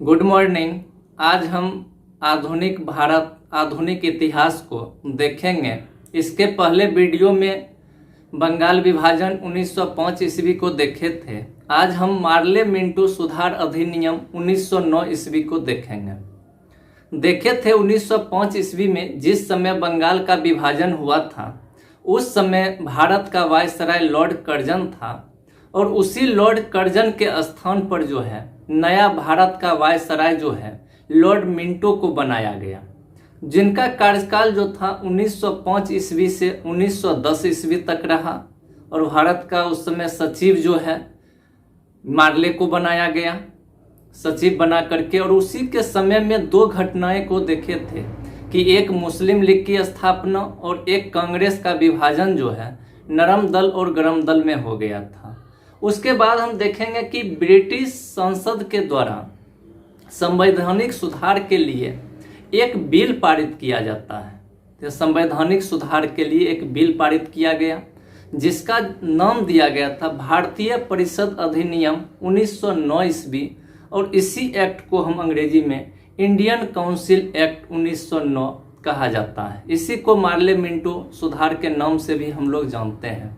Good morning. आज हम आधुनिक भारत, आधुनिक इतिहास को देखेंगे। इसके पहले वीडियो में बंगाल विभाजन 1905 ईस्वी को देखे थे। आज हम मार्ले मिंटो सुधार अधिनियम 1909 ईस्वी को देखेंगे। देखे थे 1905 ईस्वी में जिस समय बंगाल का विभाजन हुआ था, उस समय भारत का वायसराय लॉर्ड कर्जन था और उसी लॉर्ड कर्जन के स्थान पर जो है नया भारत का वायसराय जो है लॉर्ड मिंटो को बनाया गया, जिनका कार्यकाल जो था 1905 ईस्वी से 1910 ईस्वी तक रहा। और भारत का उस समय सचिव जो है मार्ले को बनाया गया, सचिव बना करके। और उसी के समय में दो घटनाएं को देखे थे कि एक मुस्लिम लीग की स्थापना और एक कांग्रेस का विभाजन जो है नरम दल और गरम दल में हो गया था। उसके बाद हम देखेंगे कि ब्रिटिश संसद के द्वारा संवैधानिक सुधार के लिए एक बिल पारित किया जाता है। तो संवैधानिक सुधार के लिए एक बिल पारित किया गया जिसका नाम दिया गया था भारतीय परिषद अधिनियम 1909 ईस्वी। और इसी एक्ट को हम अंग्रेजी में इंडियन काउंसिल एक्ट 1909 कहा जाता है। इसी को मार्ले मिंटो सुधार के नाम से भी हम लोग जानते हैं।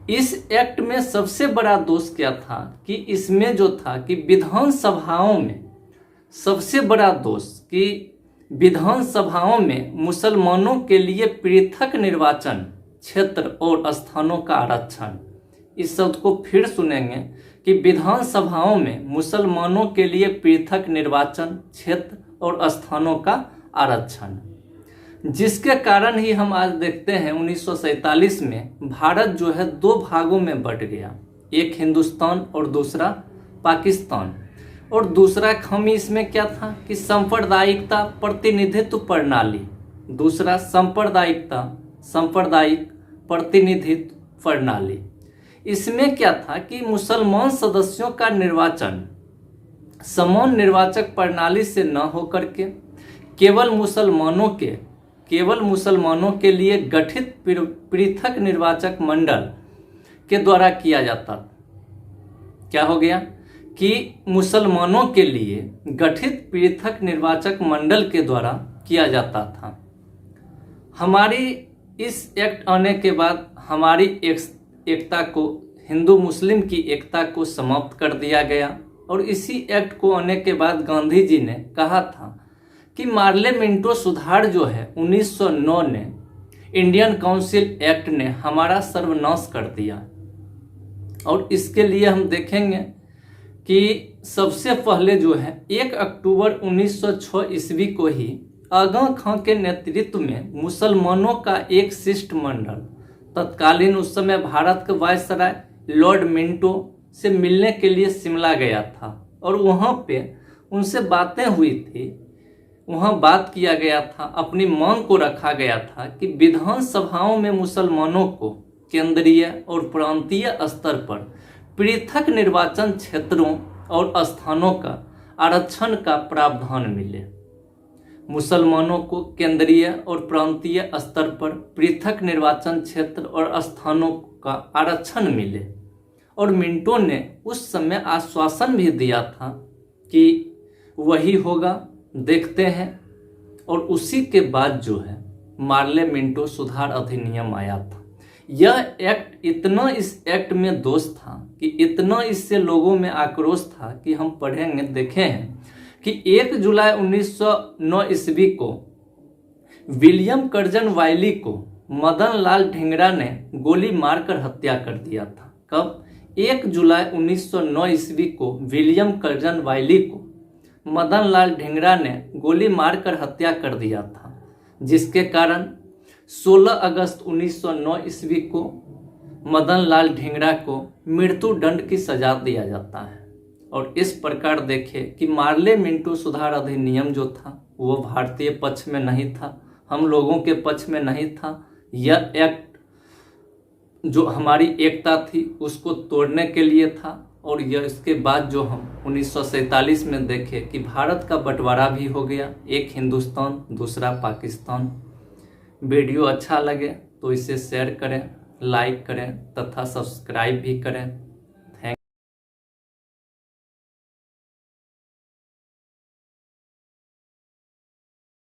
इस एक्ट में सबसे बड़ा दोष क्या था कि इसमें जो था कि विधानसभाओं में सबसे बड़ा दोष कि विधानसभाओं में मुसलमानों के लिए पृथक निर्वाचन क्षेत्र और स्थानों का आरक्षण। इस शब्द को फिर सुनेंगे कि विधानसभाओं में मुसलमानों के लिए पृथक निर्वाचन क्षेत्र और स्थानों का आरक्षण, जिसके कारण ही हम आज देखते हैं 1947 में भारत जो है दो भागों में बंट गया, एक हिंदुस्तान और दूसरा पाकिस्तान। और दूसरा खामी इसमें क्या था कि सांप्रदायिकता प्रतिनिधित्व प्रणाली, दूसरा सांप्रदायिक प्रतिनिधित्व प्रणाली। इसमें क्या था कि मुसलमान सदस्यों का निर्वाचन समान निर्वाचक प्रणाली से न होकर के केवल मुसलमानों के लिए गठित पृथक निर्वाचक मंडल के द्वारा किया जाता। क्या हो गया कि मुसलमानों के लिए गठित पृथक निर्वाचक मंडल के द्वारा किया जाता था। हमारी इस एक्ट आने के बाद हमारी एकता को, हिंदू मुस्लिम की एकता को समाप्त कर दिया गया। और इसी एक्ट को आने के बाद गांधी जी ने कहा था कि मार्ले मिंटो सुधार जो है 1909 ने, इंडियन काउंसिल एक्ट ने हमारा सर्वनाश कर दिया। और इसके लिए हम देखेंगे कि सबसे पहले जो है 1 अक्टूबर 1906 ईस्वी को ही आगा खां के नेतृत्व में मुसलमानों का एक शिष्टमंडल तत्कालीन उस समय भारत के वायसराय लॉर्ड मिंटो से मिलने के लिए शिमला गया था। और वहाँ पे उनसे बातें हुई थी, वहाँ बात किया गया था, अपनी मांग को रखा गया था कि विधानसभाओं में मुसलमानों को केंद्रीय और प्रांतीय स्तर पर पृथक निर्वाचन क्षेत्रों और स्थानों का आरक्षण का प्रावधान मिले। मुसलमानों को केंद्रीय और प्रांतीय स्तर पर पृथक निर्वाचन क्षेत्र और स्थानों का आरक्षण मिले। और मिंटो ने उस समय आश्वासन भी दिया था कि वही होगा, देखते हैं। और उसी के बाद जो है मार्ले मिंटो सुधार अधिनियम आया था। यह एक्ट इतना, इस एक्ट में दोष था कि इतना इससे लोगों में आक्रोश था कि हम पढ़ेंगे, देखे हैं कि 1 जुलाई 1909 ईस्वी को विलियम कर्जन वाइली को मदन लाल ढींगरा ने गोली मारकर हत्या कर दिया था। कब? 1 जुलाई 1909 ईस्वी को विलियम कर्जन वाइली को मदन लाल ढींगरा ने गोली मारकर हत्या कर दिया था, जिसके कारण 16 अगस्त 1909 ईस्वी को मदन लाल ढींगरा को मृत्यु दंड की सजा दिया जाता है। और इस प्रकार देखे कि मार्ले मिंटो सुधार अधिनियम जो था वो भारतीय पक्ष में नहीं था, हम लोगों के पक्ष में नहीं था। यह एक्ट जो हमारी एकता थी उसको तोड़ने के लिए था। और यह इसके बाद जो हम 1947 में देखे कि भारत का बंटवारा भी हो गया, एक हिंदुस्तान दूसरा पाकिस्तान। वीडियो अच्छा लगे तो इसे शेयर करें, लाइक करें तथा सब्सक्राइब भी करें।